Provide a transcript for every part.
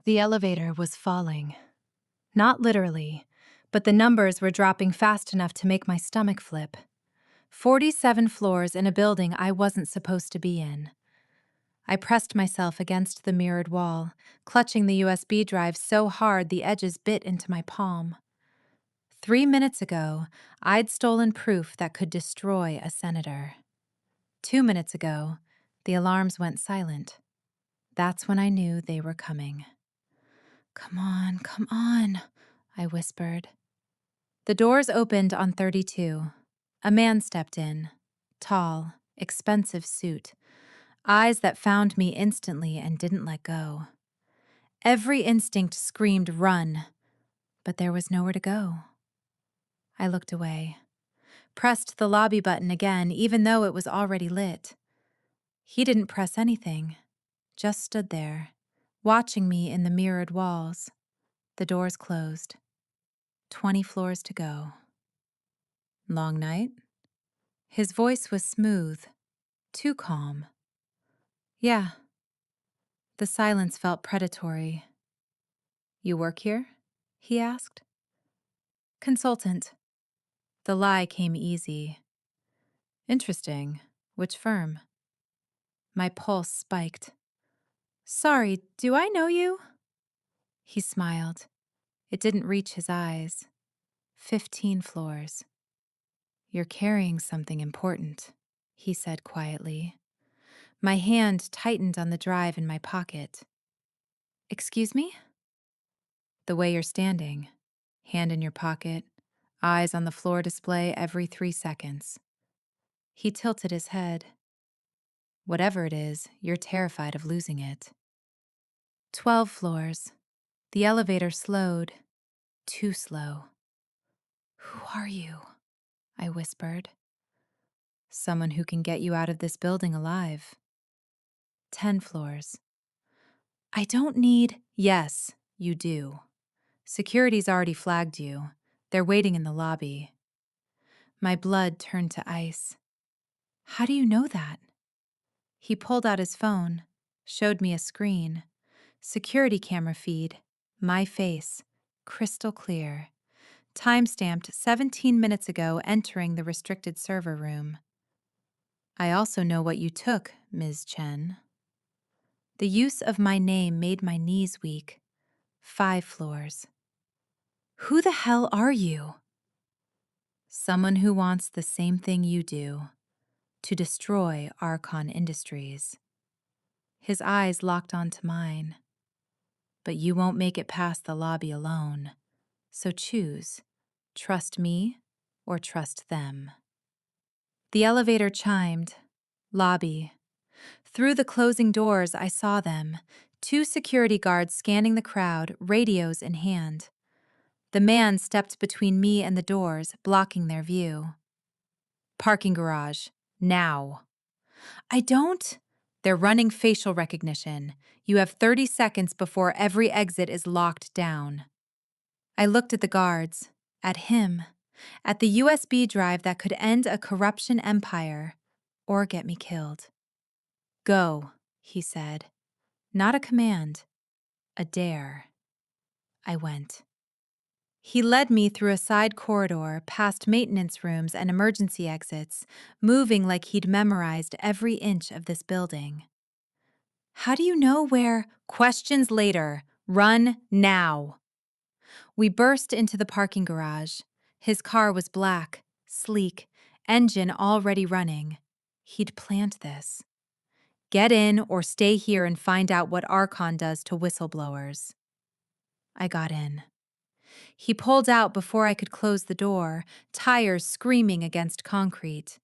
The elevator was falling. Not literally, but the numbers were dropping fast enough to make my stomach flip. 47 floors in a building I wasn't supposed to be in. I pressed myself against the mirrored wall, clutching the USB drive so hard the edges bit into my palm. 3 minutes ago, I'd stolen proof that could destroy a senator. 2 minutes ago, the alarms went silent. That's when I knew they were coming. Come on, I whispered. The doors opened on 32. A man stepped in. Tall, expensive suit. Eyes that found me instantly and didn't let go. Every instinct screamed run, but there was nowhere to go. I looked away, pressed the lobby button again even though it was already lit. He didn't press anything, just stood there, watching me in the mirrored walls. The doors closed. 20 floors to go. Long night? His voice was smooth, too calm. Yeah. The silence felt predatory. You work here? He asked. Consultant. The lie came easy. Interesting. Which firm? My pulse spiked. Sorry, do I know you? He smiled. It didn't reach his eyes. 15 floors. You're carrying something important, he said quietly. My hand tightened on the drive in my pocket. Excuse me? The way you're standing, hand in your pocket, eyes on the floor display every 3 seconds. He tilted his head. Whatever it is, you're terrified of losing it. 12 floors. The elevator slowed. Too slow. Who are you? I whispered. Someone who can get you out of this building alive. 10 floors. I don't need... Yes, you do. Security's already flagged you. They're waiting in the lobby. My blood turned to ice. How do you know that? He pulled out his phone, showed me a screen. Security camera feed, my face, crystal clear. Time-stamped 17 minutes ago entering the restricted server room. I also know what you took, Ms. Chen. The use of my name made my knees weak. 5 floors. Who the hell are you? Someone who wants the same thing you do, to destroy Archon Industries. His eyes locked onto mine. But you won't make it past the lobby alone, so choose, trust me or trust them. The elevator chimed. Lobby. Through the closing doors, I saw them, 2 security guards scanning the crowd, radios in hand. The man stepped between me and the doors, blocking their view. Parking garage. Now. I don't... They're running facial recognition. You have 30 seconds before every exit is locked down. I looked at the guards, at him, at the USB drive that could end a corruption empire or get me killed. Go, he said. Not a command, a dare. I went. He led me through a side corridor, past maintenance rooms and emergency exits, moving like he'd memorized every inch of this building. How do you know where? Questions later. Run now. We burst into the parking garage. His car was black, sleek, engine already running. He'd planned this. Get in or stay here and find out what Archon does to whistleblowers. I got in. He pulled out before I could close the door, tires screaming against concrete.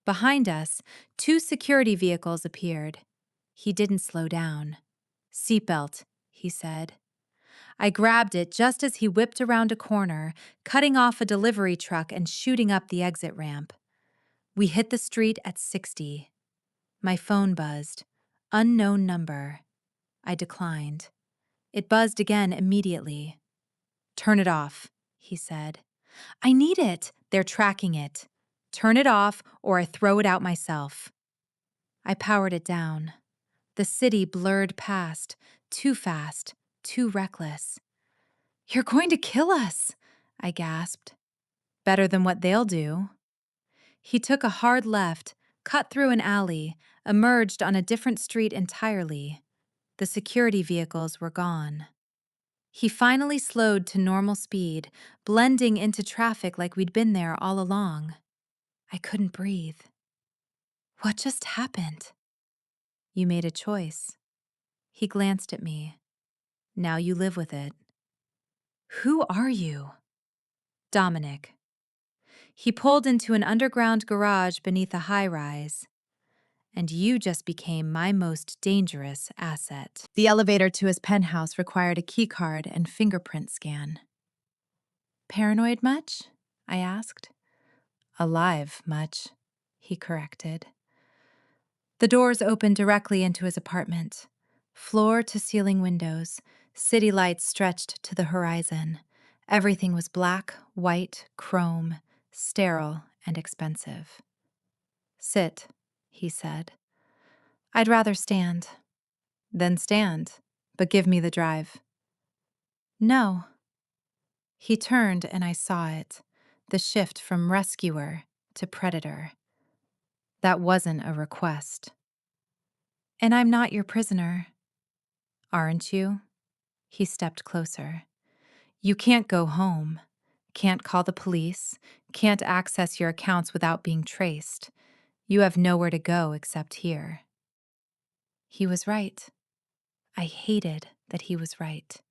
Behind us, 2 security vehicles appeared. He didn't slow down. Seatbelt, he said. I grabbed it just as he whipped around a corner, cutting off a delivery truck and shooting up the exit ramp. We hit the street at 60. My phone buzzed. Unknown number. I declined. It buzzed again immediately. Turn it off, he said. I need it. They're tracking it. Turn it off or I throw it out myself. I powered it down. The city blurred past, too fast, too reckless. "You're going to kill us," I gasped. "Better than what they'll do." He took a hard left, cut through an alley, emerged on a different street entirely. The security vehicles were gone. He finally slowed to normal speed, blending into traffic like we'd been there all along. I couldn't breathe. "What just happened?" "You made a choice." He glanced at me. "Now you live with it." "Who are you?" "Dominic." He pulled into an underground garage beneath a high-rise. "And you just became my most dangerous asset." The elevator to his penthouse required a keycard and fingerprint scan. "Paranoid much?" I asked. "Alive much," he corrected. The doors opened directly into his apartment. Floor-to-ceiling windows, city lights stretched to the horizon. Everything was black, white, chrome, sterile, and expensive. "Sit," he said. "I'd rather stand." "Then stand, but give me the drive." "No." He turned and I saw it, the shift from rescuer to predator. That wasn't a request. "And I'm not your prisoner." "Aren't you?" He stepped closer. "You can't go home, can't call the police, can't access your accounts without being traced. You have nowhere to go except here." He was right. I hated that he was right.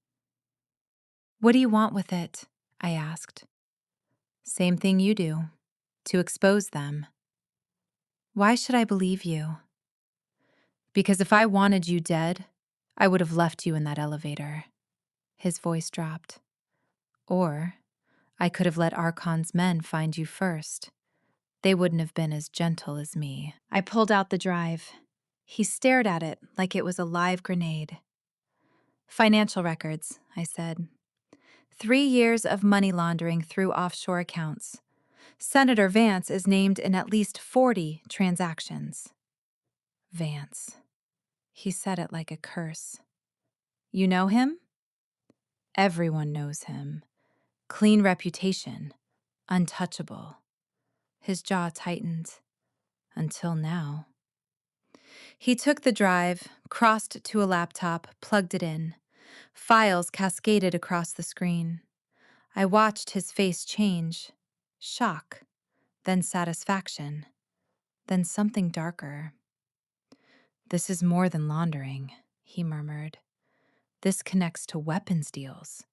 "What do you want with it?" I asked. "Same thing you do, to expose them." "Why should I believe you?" "Because if I wanted you dead, I would have left you in that elevator." His voice dropped. "Or I could have let Archon's men find you first. They wouldn't have been as gentle as me." I pulled out the drive. He stared at it like it was a live grenade. "Financial records," I said. 3 years of money laundering through offshore accounts. Senator Vance is named in at least 40 transactions." Vance. He said it like a curse. "You know him?" "Everyone knows him. Clean reputation. Untouchable." His jaw tightened. "Until now." He took the drive, crossed to a laptop, plugged it in. Files cascaded across the screen. I watched his face change. Shock. Then satisfaction. Then something darker. "This is more than laundering," he murmured. "This connects to weapons deals.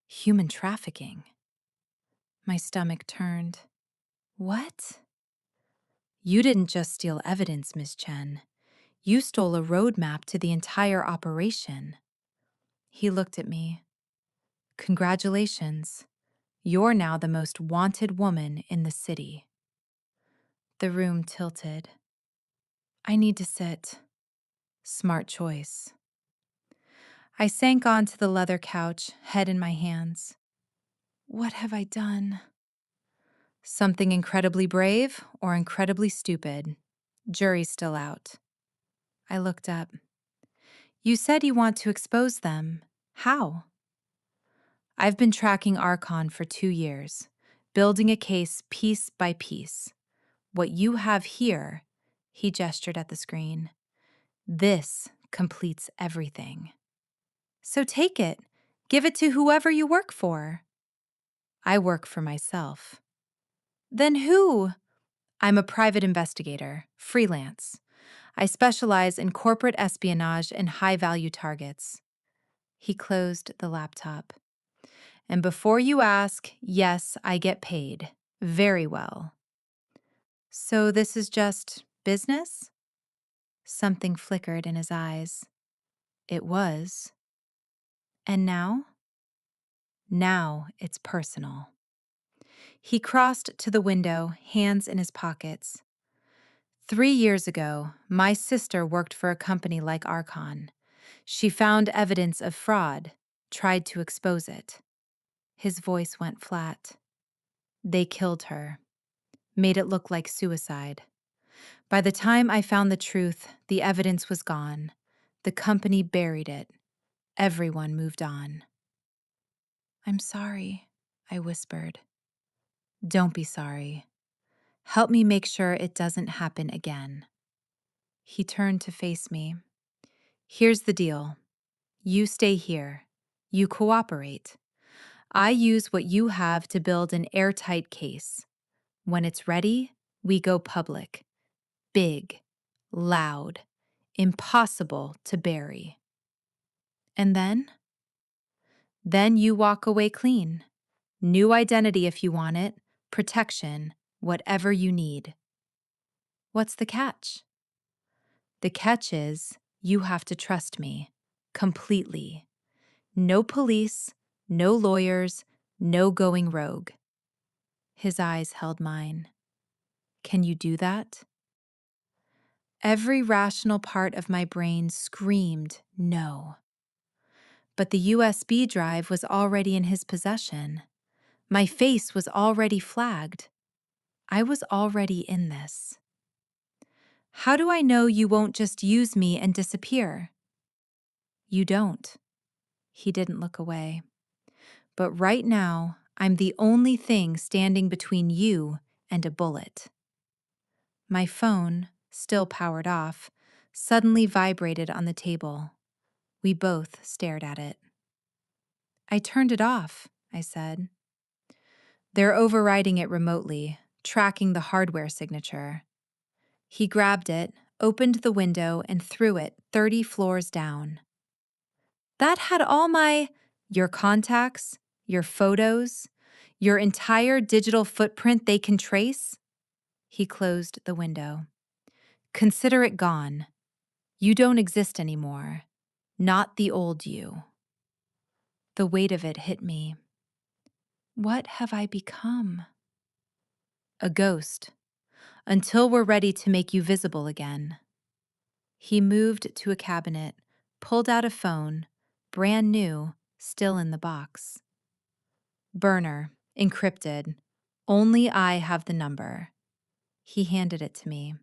Human trafficking." My stomach turned. "What?" "You didn't just steal evidence, Miss Chen. You stole a roadmap to the entire operation." He looked at me. "Congratulations. You're now the most wanted woman in the city." The room tilted. "I need to sit." Smart choice. I sank onto the leather couch, head in my hands. What have I done? Something incredibly brave or incredibly stupid. Jury's still out. I looked up. "You said you want to expose them. How?" "I've been tracking Archon for 2 years, building a case piece by piece. What you have here," he gestured at the screen, "this completes everything. So take it. Give it to whoever you work for." "I work for myself." "Then who?" "I'm a private investigator, freelance. I specialize in corporate espionage and high-value targets." He closed the laptop. "And before you ask, yes, I get paid. Very well." "So this is just business?" Something flickered in his eyes. "It was." "And now?" "Now it's personal." He crossed to the window, hands in his pockets. 3 years ago, my sister worked for a company like Archon. She found evidence of fraud, tried to expose it. His voice went flat. They killed her, made it look like suicide. By the time I found the truth, the evidence was gone. The company buried it. Everyone moved on. "I'm sorry," I whispered. "Don't be sorry. Help me make sure it doesn't happen again." He turned to face me. "Here's the deal. You stay here. You cooperate. I use what you have to build an airtight case. When it's ready, we go public. Big, loud, impossible to bury. And then? Then you walk away clean. New identity if you want it, protection, whatever you need." What's the catch? The catch is you have to trust me completely. No police, no lawyers, no going rogue. His eyes held mine. Can you do that? Every rational part of my brain screamed no. But the USB drive was already in his possession. My face was already flagged. I was already in this. How do I know you won't just use me and disappear? You don't. He didn't look away. But right now, I'm the only thing standing between you and a bullet. My phone, still powered off, suddenly vibrated on the table. We both stared at it. "I turned it off," I said. "They're overriding it remotely, tracking the hardware signature." He grabbed it, opened the window, and threw it 30 floors down. "That had your contacts, your photos, your entire digital footprint they can trace?" He closed the window. "Consider it gone. You don't exist anymore. Not the old you." The weight of it hit me. What have I become? A ghost, until we're ready to make you visible again. He moved to a cabinet, pulled out a phone, brand new, still in the box. "Burner, encrypted. Only I have the number." He handed it to me.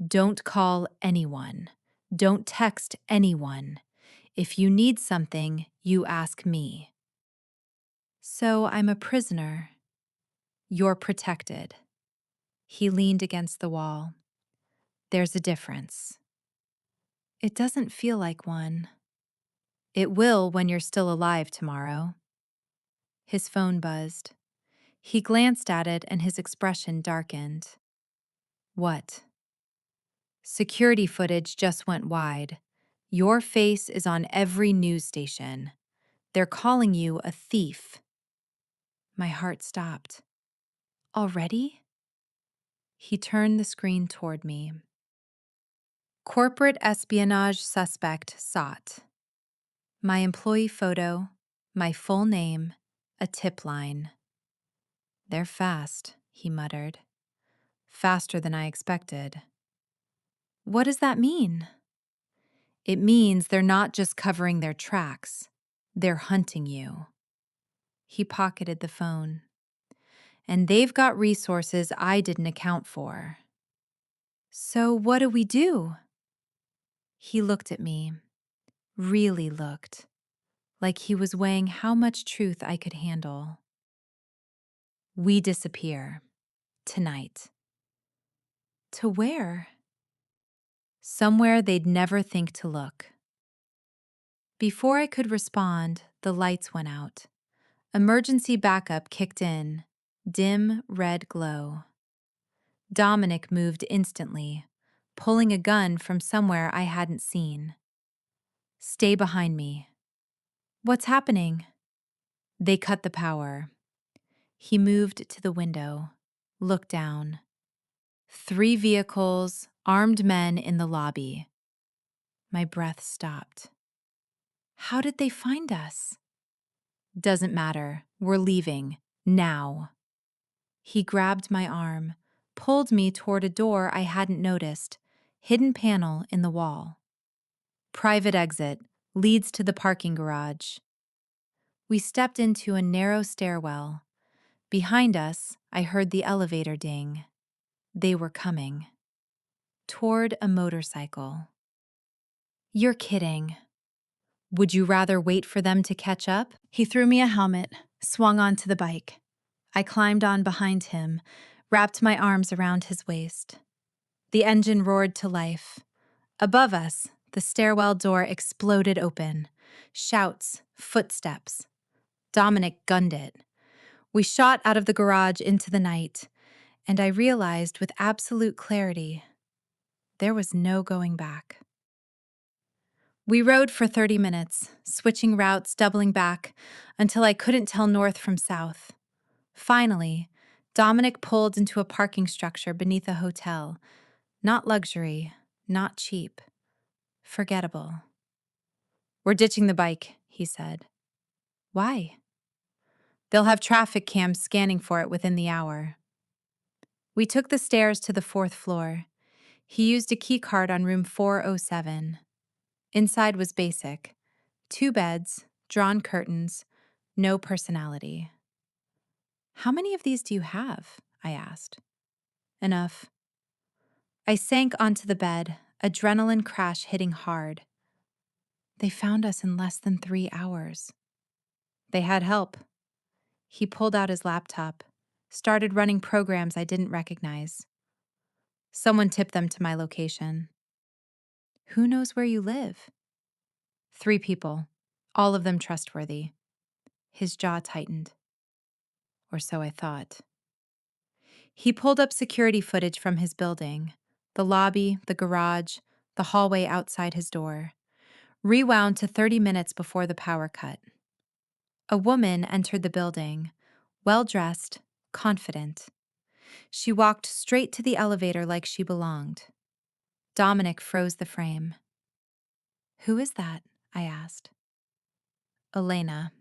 "Don't call anyone. Don't text anyone. If you need something, you ask me." So I'm a prisoner. You're protected. He leaned against the wall. There's a difference. It doesn't feel like one. It will when you're still alive tomorrow. His phone buzzed. He glanced at it and his expression darkened. What? Security footage just went wide. Your face is on every news station. They're calling you a thief. My heart stopped. Already? He turned the screen toward me. Corporate espionage suspect sought. My employee photo, my full name, a tip line. "They're fast," he muttered. "Faster than I expected." What does that mean? It means they're not just covering their tracks. They're hunting you. He pocketed the phone. And they've got resources I didn't account for. So what do we do? He looked at me, really looked, like he was weighing how much truth I could handle. We disappear. Tonight. To where? Somewhere they'd never think to look. Before I could respond, the lights went out. Emergency backup kicked in, dim red glow. Dominic moved instantly, pulling a gun from somewhere I hadn't seen. "Stay behind me." "What's happening?" "They cut the power." He moved to the window, looked down. 3 vehicles, armed men in the lobby. My breath stopped. How did they find us? "Doesn't matter. We're leaving. Now." He grabbed my arm, pulled me toward a door I hadn't noticed, hidden panel in the wall. "Private exit, leads to the parking garage." We stepped into a narrow stairwell. Behind us, I heard the elevator ding. They were coming. Toward a motorcycle. "You're kidding." Would you rather wait for them to catch up? He threw me a helmet, swung onto the bike. I climbed on behind him, wrapped my arms around his waist. The engine roared to life. Above us, the stairwell door exploded open. Shouts, footsteps. Dominic gunned it. We shot out of the garage into the night, and I realized with absolute clarity there was no going back. We rode for 30 minutes, switching routes, doubling back, until I couldn't tell north from south. Finally, Dominic pulled into a parking structure beneath a hotel. Not luxury, not cheap. Forgettable. We're ditching the bike, he said. Why? They'll have traffic cams scanning for it within the hour. We took the stairs to the 4th floor. He used a key card on room 407. Inside was basic. 2 beds, drawn curtains, no personality. How many of these do you have? I asked. Enough. I sank onto the bed, adrenaline crash hitting hard. They found us in less than 3 hours. They had help. He pulled out his laptop, started running programs I didn't recognize. Someone tipped them to my location. Who knows where you live? 3 people, all of them trustworthy. His jaw tightened. Or so I thought. He pulled up security footage from his building, the lobby, the garage, the hallway outside his door, rewound to 30 minutes before the power cut. A woman entered the building, well-dressed, confident. She walked straight to the elevator like she belonged. Dominic froze the frame. Who is that? I asked. Elena.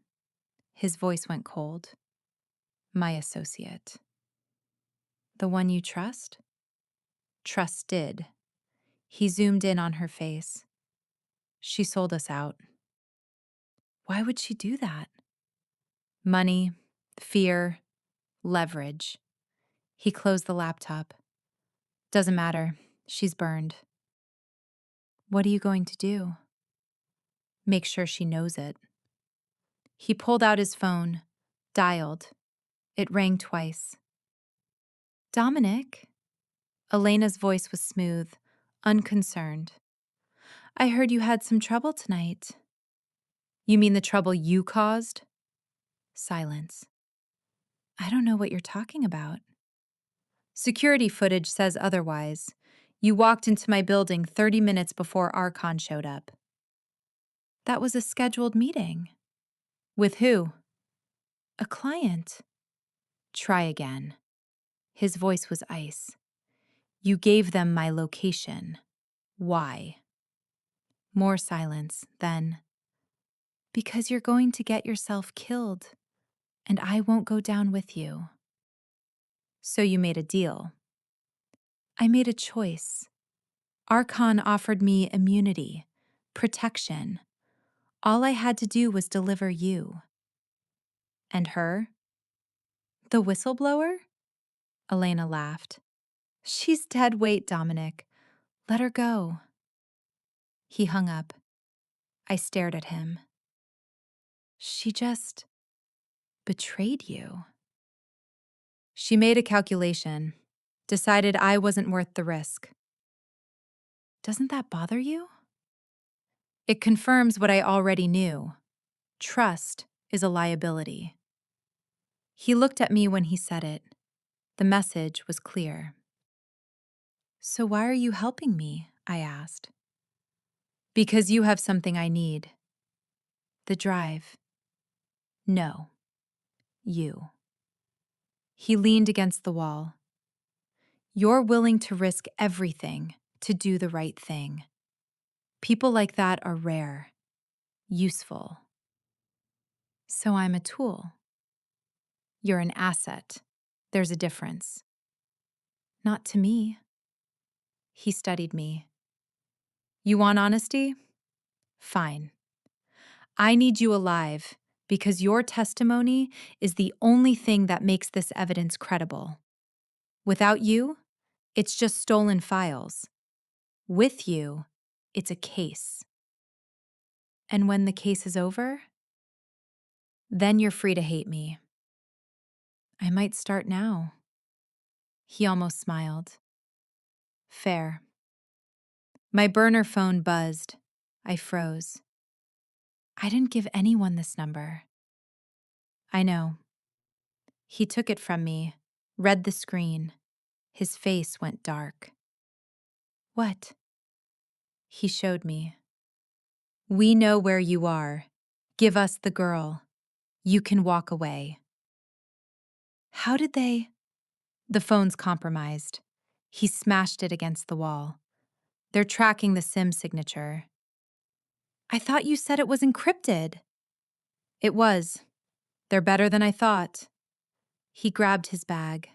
His voice went cold. My associate. The one you trust? Trusted. He zoomed in on her face. She sold us out. Why would she do that? Money, fear, leverage. He closed the laptop. Doesn't matter. She's burned. What are you going to do? Make sure she knows it. He pulled out his phone, dialed. It rang twice. Dominic? Elena's voice was smooth, unconcerned. I heard you had some trouble tonight. You mean the trouble you caused? Silence. I don't know what you're talking about. Security footage says otherwise. You walked into my building 30 minutes before Archon showed up. That was a scheduled meeting. With who? A client. Try again. His voice was ice. You gave them my location. Why? More silence, then. Because you're going to get yourself killed, and I won't go down with you. So you made a deal. I made a choice. Archon offered me immunity, protection. All I had to do was deliver you. And her? The whistleblower? Elena laughed. She's dead weight, Dominic. Let her go. He hung up. I stared at him. She just betrayed you. She made a calculation, decided I wasn't worth the risk. Doesn't that bother you? It confirms what I already knew. Trust is a liability. He looked at me when he said it. The message was clear. So why are you helping me? I asked. Because you have something I need. The drive. No. You. He leaned against the wall. You're willing to risk everything to do the right thing. People like that are rare, useful. So I'm a tool. You're an asset. There's a difference. Not to me. He studied me. You want honesty? Fine. I need you alive because your testimony is the only thing that makes this evidence credible. Without you, it's just stolen files. With you, it's a case. And when the case is over, then you're free to hate me. I might start now. He almost smiled. Fair. My burner phone buzzed. I froze. I didn't give anyone this number. I know. He took it from me, read the screen. His face went dark. What? He showed me. We know where you are. Give us the girl. You can walk away. How did they? The phone's compromised. He smashed it against the wall. They're tracking the SIM signature. I thought you said it was encrypted. It was. They're better than I thought. He grabbed his bag.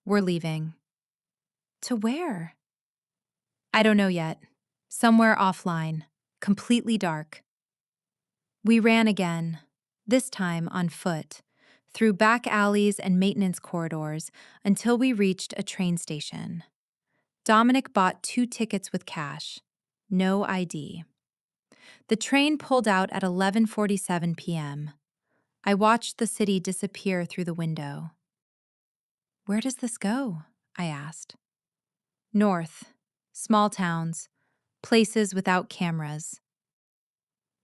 We're leaving. To where? I don't know yet. Somewhere offline. Completely dark. We ran again, this time on foot, through back alleys and maintenance corridors until we reached a train station. Dominic bought 2 tickets with cash. No ID. The train pulled out at 11:47 p.m. I watched the city disappear through the window. Where does this go? I asked. North. Small towns. Places without cameras.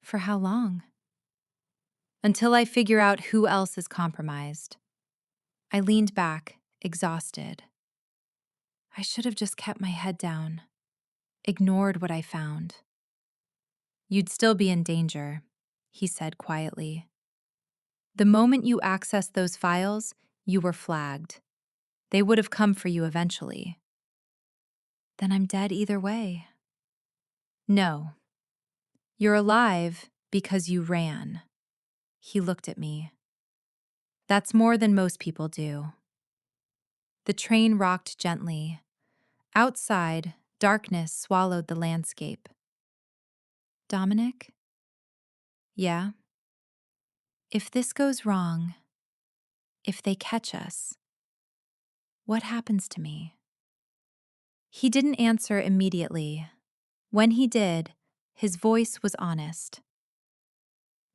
For how long? Until I figure out who else is compromised. I leaned back, exhausted. I should have just kept my head down, ignored what I found. You'd still be in danger, he said quietly. The moment you accessed those files, you were flagged. They would have come for you eventually. Then I'm dead either way. No. You're alive because you ran. He looked at me. That's more than most people do. The train rocked gently. Outside, darkness swallowed the landscape. Dominic? Yeah? If this goes wrong, if they catch us, what happens to me? He didn't answer immediately. When he did, his voice was honest.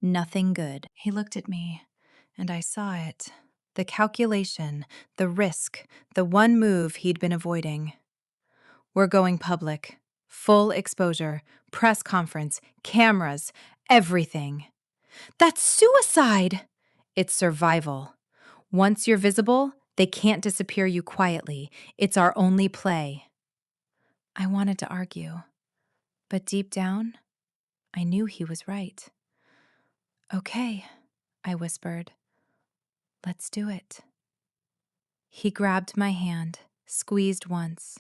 Nothing good. He looked at me, and I saw it. The calculation, the risk, the one move he'd been avoiding. We're going public. Full exposure, press conference, cameras, everything. That's suicide! It's survival. Once you're visible, they can't disappear you quietly. It's our only play. I wanted to argue, but deep down, I knew he was right. Okay, I whispered. Let's do it. He grabbed my hand, squeezed once.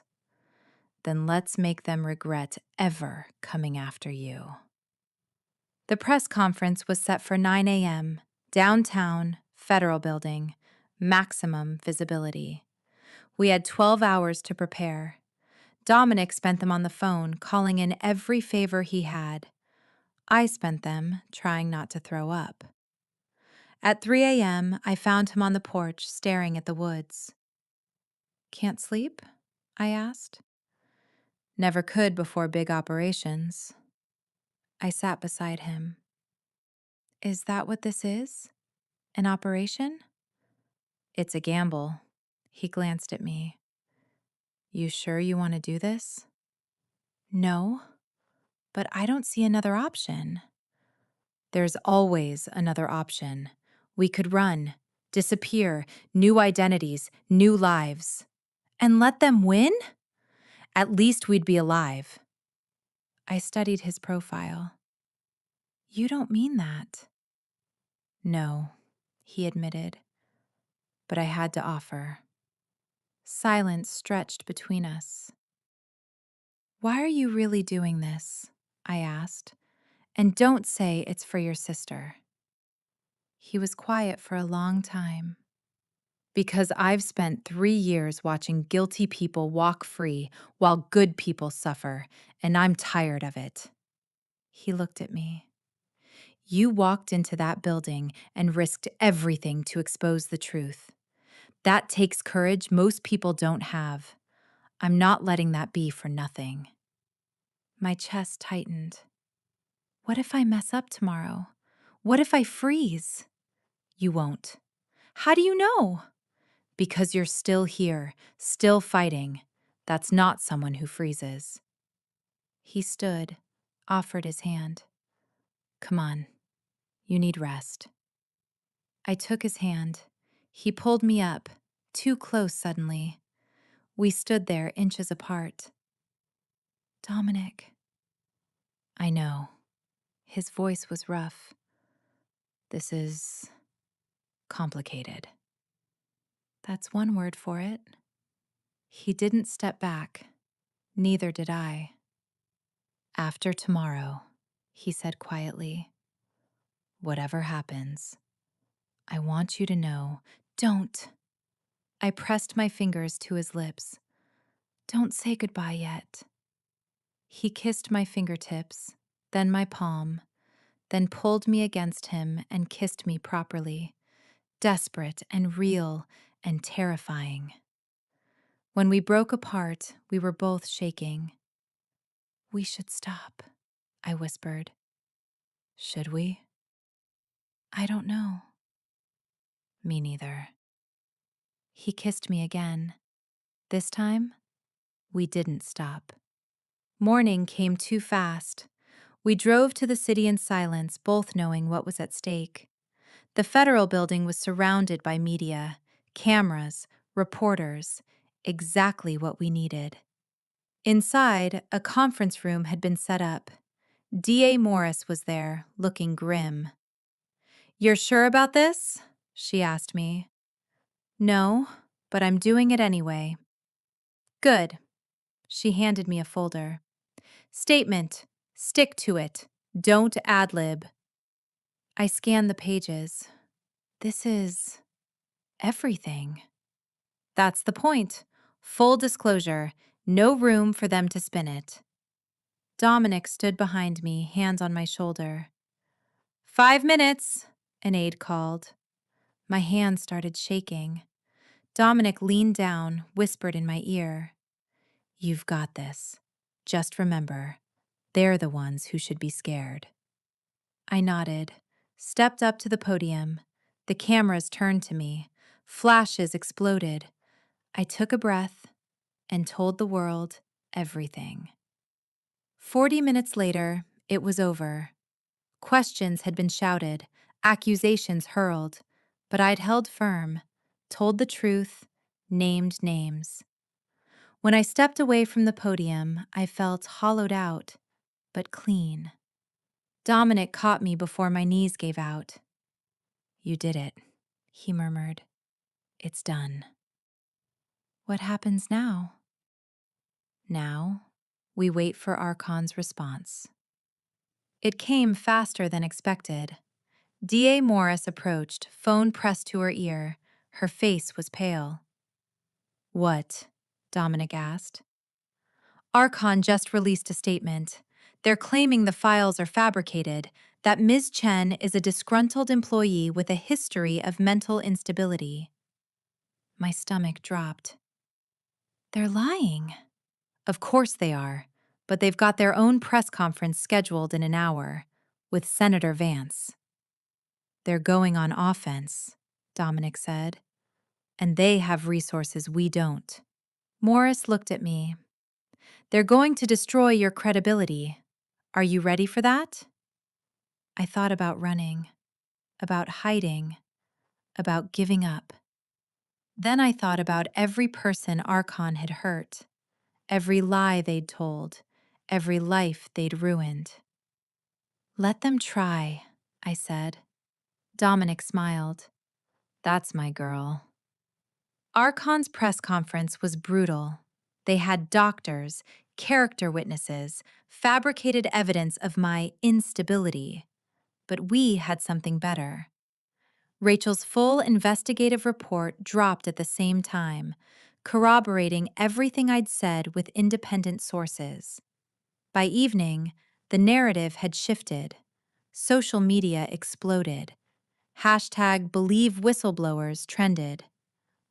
Then let's make them regret ever coming after you. The press conference was set for 9 a.m., downtown, Federal Building, maximum visibility. We had 12 hours to prepare. Dominic spent them on the phone, calling in every favor he had. I spent them trying not to throw up. At 3 a.m., I found him on the porch, staring at the woods. Can't sleep? I asked. Never could before big operations. I sat beside him. Is that what this is? An operation? It's a gamble. He glanced at me. You sure you want to do this? No, but I don't see another option. There's always another option. We could run, disappear, new identities, new lives. And let them win? At least we'd be alive. I studied his profile. You don't mean that. No, he admitted. But I had to offer. Silence stretched between us. Why are you really doing this? I asked. And don't say it's for your sister. He was quiet for a long time. Because I've spent 3 years watching guilty people walk free while good people suffer, and I'm tired of it. He looked at me. You walked into that building and risked everything to expose the truth. That takes courage most people don't have. I'm not letting that be for nothing. My chest tightened. What if I mess up tomorrow? What if I freeze? You won't. How do you know? Because you're still here, still fighting. That's not someone who freezes. He stood, offered his hand. Come on, you need rest. I took his hand. He pulled me up, too close suddenly. We stood there inches apart. Dominic. I know. His voice was rough. This is complicated. That's one word for it. He didn't step back. Neither did I. After tomorrow, he said quietly, whatever happens, I want you to know, don't. I pressed my fingers to his lips. Don't say goodbye yet. He kissed my fingertips, then my palm, then pulled me against him and kissed me properly, desperate and real and terrifying. When we broke apart, we were both shaking. We should stop, I whispered. Should we? I don't know. Me neither. He kissed me again. This time, we didn't stop. Morning came too fast. We drove to the city in silence, both knowing what was at stake. The federal building was surrounded by media, cameras, reporters, exactly what we needed. Inside, a conference room had been set up. DA Morris was there, looking grim. You're sure about this? She asked me. No, but I'm doing it anyway. Good. She handed me a folder. Statement. Stick to it. Don't ad-lib. I scanned the pages. This is everything. That's the point. Full disclosure. No room for them to spin it. Dominic stood behind me, hand on my shoulder. 5 minutes, an aide called. My hand started shaking. Dominic leaned down, whispered in my ear. You've got this. Just remember, they're the ones who should be scared. I nodded, stepped up to the podium. The cameras turned to me. Flashes exploded. I took a breath and told the world everything. 40 minutes later, it was over. Questions had been shouted, accusations hurled, but I'd held firm, told the truth, named names. When I stepped away from the podium, I felt hollowed out, but clean. Dominic caught me before my knees gave out. You did it, he murmured. It's done. What happens now? Now, we wait for Archon's response. It came faster than expected. DA Morris approached, phone pressed to her ear. Her face was pale. What? Dominic asked. Archon just released a statement. They're claiming the files are fabricated, that Ms. Chen is a disgruntled employee with a history of mental instability. My stomach dropped. They're lying. Of course they are, but they've got their own press conference scheduled in an hour, with Senator Vance. They're going on offense, Dominic said, and they have resources we don't. Morris looked at me. They're going to destroy your credibility. Are you ready for that? I thought about running, about hiding, about giving up. Then I thought about every person Archon had hurt, every lie they'd told, every life they'd ruined. Let them try, I said. Dominic smiled. That's my girl. Archon's press conference was brutal. They had doctors, character witnesses, fabricated evidence of my instability. But we had something better. Rachel's full investigative report dropped at the same time, corroborating everything I'd said with independent sources. By evening, the narrative had shifted. Social media exploded. #BelieveWhistleblowers trended.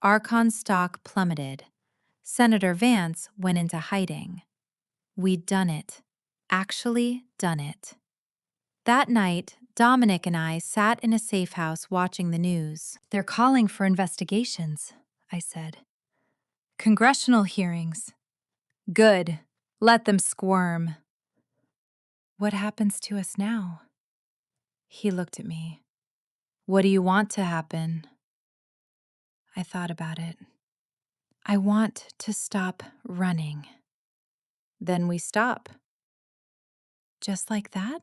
Archon's stock plummeted. Senator Vance went into hiding. We'd done it. Actually done it. That night, Dominic and I sat in a safe house watching the news. "They're calling for investigations," I said. "Congressional hearings. Good. Let them squirm." "What happens to us now?" He looked at me. "What do you want to happen?" I thought about it. "I want to stop running." "Then we stop." "Just like that?"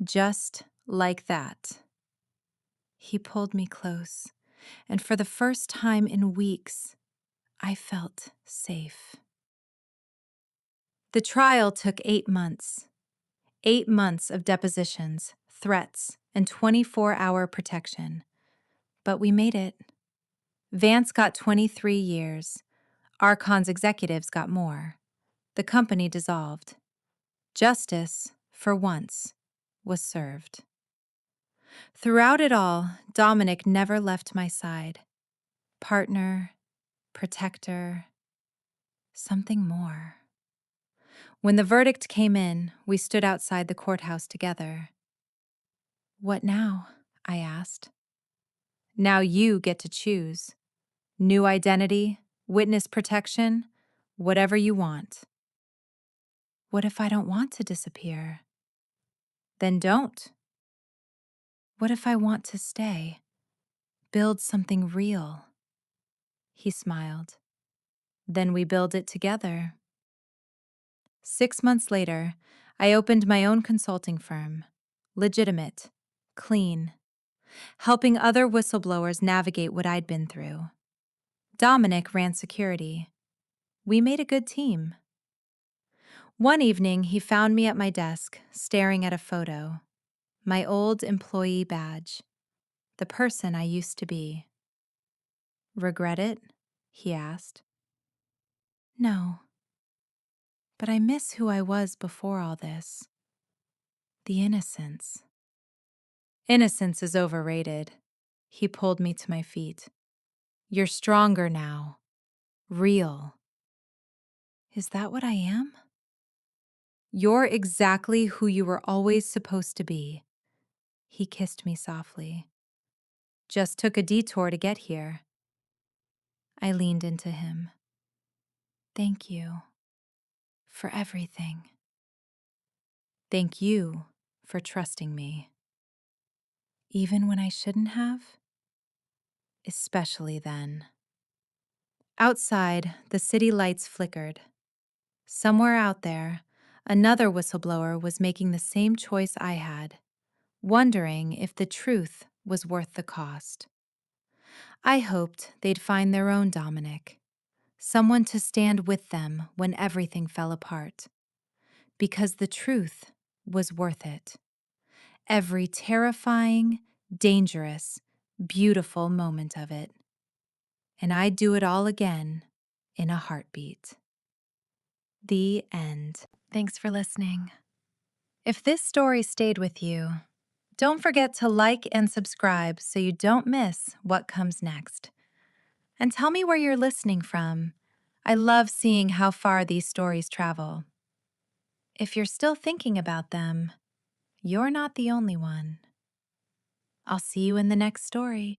"Just like that." He pulled me close, and for the first time in weeks, I felt safe. The trial took 8 months. 8 months of depositions, threats, and 24-hour protection. But we made it. Vance got 23 years. Archon's executives got more. The company dissolved. Justice, for once, was served. Throughout it all, Dominic never left my side. Partner, protector, something more. When the verdict came in, we stood outside the courthouse together. "What now?" I asked. "Now you get to choose. New identity, witness protection, whatever you want." "What if I don't want to disappear?" "Then don't." "What if I want to stay? Build something real?" He smiled. "Then we build it together." 6 months later, I opened my own consulting firm. Legitimate, clean, helping other whistleblowers navigate what I'd been through. Dominic ran security. We made a good team. One evening, he found me at my desk, staring at a photo. My old employee badge. The person I used to be. "Regret it?" he asked. "No. But I miss who I was before all this. The innocence." "Innocence is overrated." He pulled me to my feet. "You're stronger now. Real." "Is that what I am?" "You're exactly who you were always supposed to be." He kissed me softly. "Just took a detour to get here." I leaned into him. "Thank you for everything." "Thank you for trusting me." "Even when I shouldn't have?" "Especially then." Outside, the city lights flickered. Somewhere out there, another whistleblower was making the same choice I had, wondering if the truth was worth the cost. I hoped they'd find their own Dominic, someone to stand with them when everything fell apart, because the truth was worth it. Every terrifying, dangerous, beautiful moment of it. And I'd do it all again in a heartbeat. The end. Thanks for listening. If this story stayed with you, don't forget to like and subscribe so you don't miss what comes next. And tell me where you're listening from. I love seeing how far these stories travel. If you're still thinking about them, you're not the only one. I'll see you in the next story.